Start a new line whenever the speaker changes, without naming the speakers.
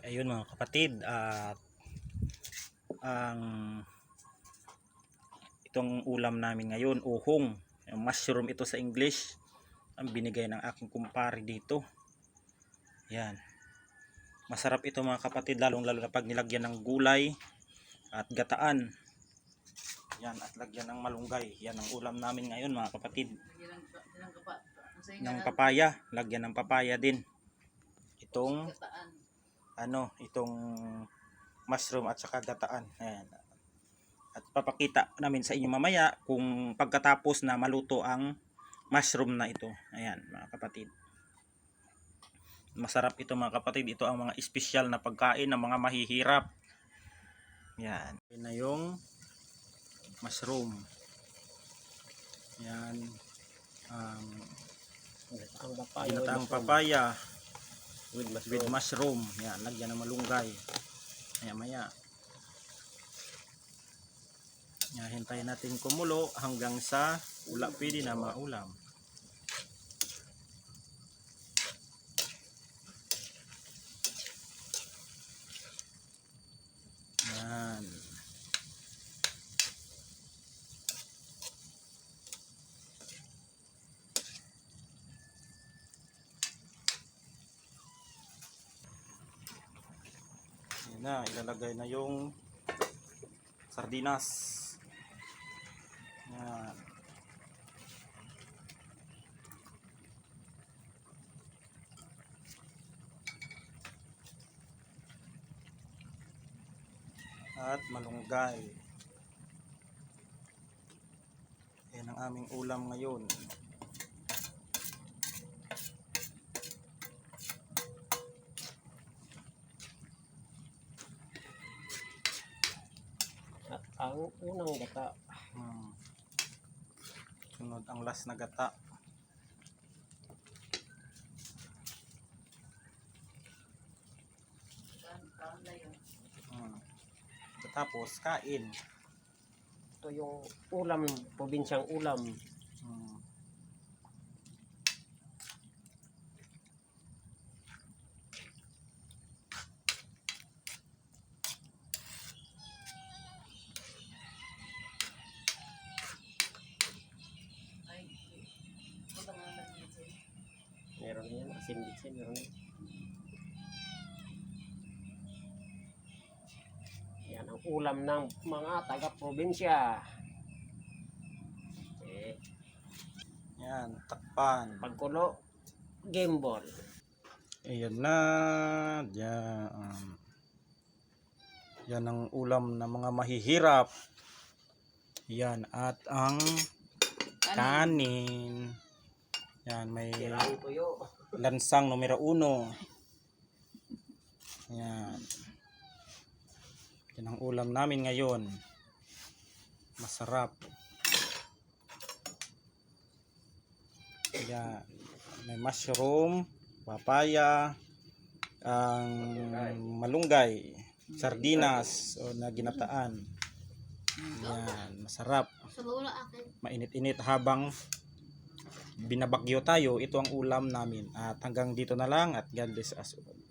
Ayun mga kapatid, at ang itong ulam namin ngayon, uhong, mushroom ito sa English, ang binigay ng aking kumpare dito. Yan, masarap ito mga kapatid, lalong lalo na pag nilagyan ng gulay at gataan. Yan, at lagyan ng malunggay. Yan ang ulam namin ngayon mga kapatid. Ng papaya, lagyan ng papaya din itong itong mushroom at saka gataan. Ayan. At papakita namin sa inyo mamaya kung pagkatapos na maluto ang mushroom na ito. Ayan mga kapatid, masarap ito mga kapatid. Ito ang mga espesyal na pagkain ng mga mahihirap. Yan, ito na yung mushroom. Yan, ginataang papaya with mushroom. Yan, lagyan ng malunggay. Maya yan, hintayin natin kumulo hanggang sa pwede na maulam. Yan. Yan na, ilalagay na yung sardinas. Yan. At malunggay. Yan ang aming ulam ngayon.
At ang unang gata.
Sunod ang last na gata. Tapos kain.
Ito yung ulam, probinsyang ulam. Meron yan, asin-asin, meron yan. Yan ang ulam ng mga taga-probinsya. Okay.
Yan, takpan.
Pagkulo, game ball.
Ayan na. Yan ang ulam ng mga mahihirap. Yan, at ang kanin. Yan, may lansang numero 1. Yan. Yan ang ulam namin ngayon. Masarap. Yan. May mushroom, papaya, ang malunggay, sardinas na ginataan. Yan, masarap. Mainit-init habang binabagyo tayo. Ito ang ulam namin. At hanggang dito na lang, at God bless us all.